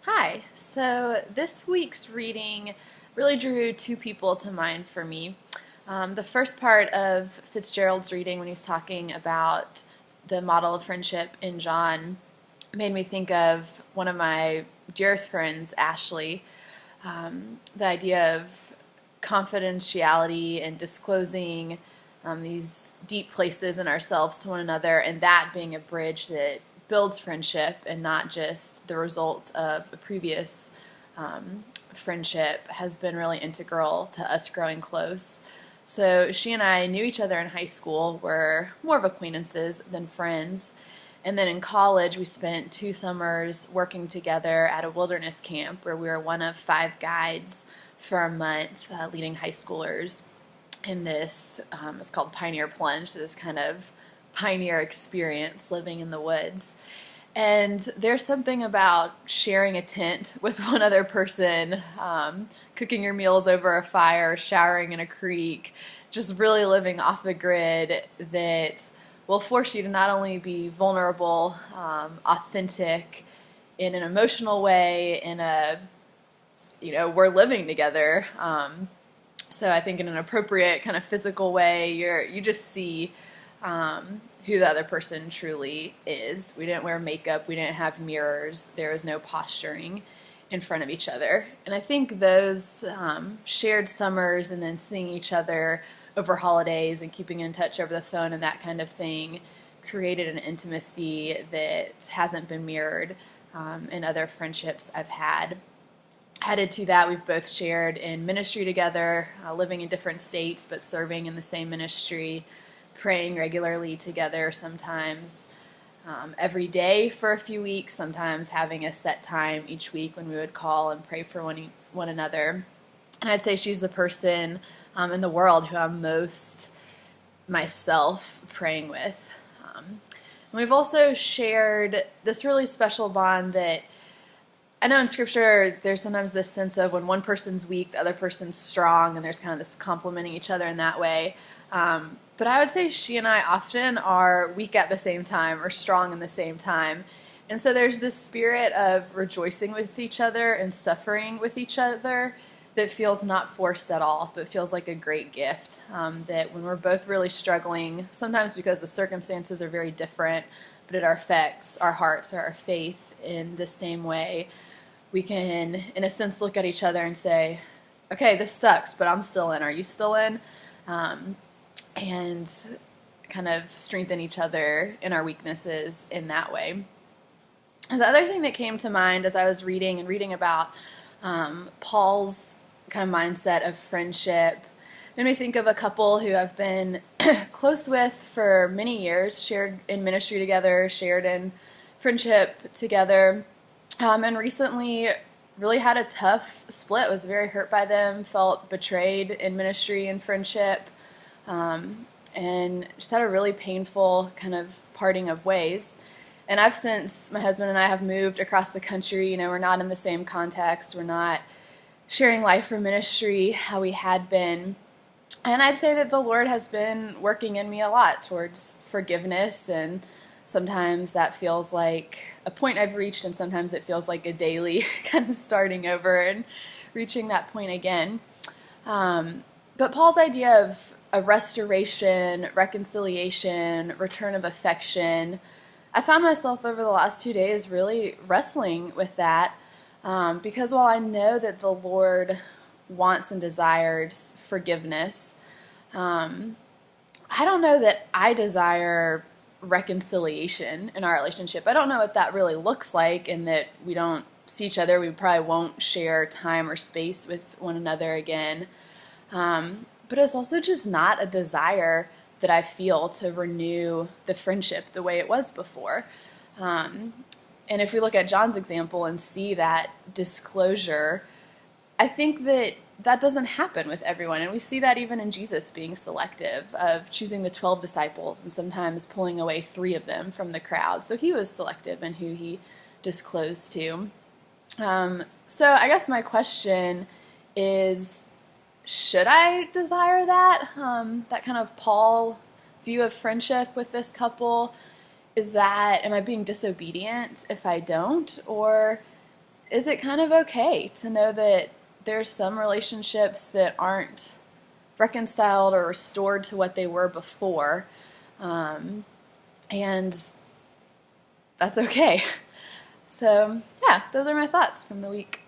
Hi. So this week's reading really drew two people to mind for me. The first part of Fitzgerald's reading, when he's talking about the model of friendship in John, made me think of one of my dearest friends, Ashley. The idea of confidentiality and disclosing these deep places in ourselves to one another, and that being a bridge that builds friendship and not just the result of a previous friendship, has been really integral to us growing close. So she and I knew each other in high school, were more of acquaintances than friends. And then in college, we spent 2 summers working together at a wilderness camp where we were one of 5 guides for a month, leading high schoolers in this, it's called Pioneer Plunge, so this kind of pioneer experience living in the woods. And there's something about sharing a tent with one other person, cooking your meals over a fire, showering in a creek, just really living off the grid that will force you to not only be vulnerable, authentic in an emotional way, in a, we're living together. So I think in an appropriate kind of physical way, you just see who the other person truly is. We didn't wear makeup. We didn't have mirrors. There was no posturing in front of each other. And I think those shared summers and then seeing each other over holidays and keeping in touch over the phone and that kind of thing created an intimacy that hasn't been mirrored in other friendships I've had. Added to that, we've both shared in ministry together, living in different states but serving in the same ministry, praying regularly together, sometimes every day for a few weeks, sometimes having a set time each week when we would call and pray for one another. And I'd say she's the person in the world who I'm most myself praying with. And we've also shared this really special bond that I know in Scripture there's sometimes this sense of when one person's weak, the other person's strong, and there's kind of this complementing each other in that way. But I would say she and I often are weak at the same time or strong in the same time. And so there's this spirit of rejoicing with each other and suffering with each other that feels not forced at all, but feels like a great gift. That when we're both really struggling, sometimes because the circumstances are very different, but it affects our hearts or our faith in the same way, we can, in a sense, look at each other and say, okay, this sucks, but I'm still in. Are you still in? And kind of strengthen each other in our weaknesses in that way. And the other thing that came to mind as I was reading about Paul's kind of mindset of friendship made me think of a couple who I've been close with for many years, shared in ministry together, shared in friendship together, and recently really had a tough split, was very hurt by them, felt betrayed in ministry and friendship, and just had a really painful kind of parting of ways. And my husband and I have moved across the country, we're not in the same context, we're not sharing life or ministry how we had been. And I'd say that the Lord has been working in me a lot towards forgiveness, and sometimes that feels like a point I've reached, and sometimes it feels like a daily kind of starting over and reaching that point again. But Paul's idea of a restoration, reconciliation, return of affection, I found myself over the last 2 days really wrestling with that, because while I know that the Lord wants and desires forgiveness, I don't know that I desire reconciliation in our relationship. I don't know what that really looks like, and that we don't see each other. We probably won't share time or space with one another again. But it's also just not a desire that I feel to renew the friendship the way it was before. And if we look at John's example and see that disclosure, I think that doesn't happen with everyone. And we see that even in Jesus being selective, of choosing the 12 disciples and sometimes pulling away 3 of them from the crowd. So he was selective in who he disclosed to. So I guess my question is, should I desire that? That kind of Paul view of friendship with this couple? Am I being disobedient if I don't? Or is it kind of okay to know that there's some relationships that aren't reconciled or restored to what they were before? And that's okay. So, yeah, those are my thoughts from the week.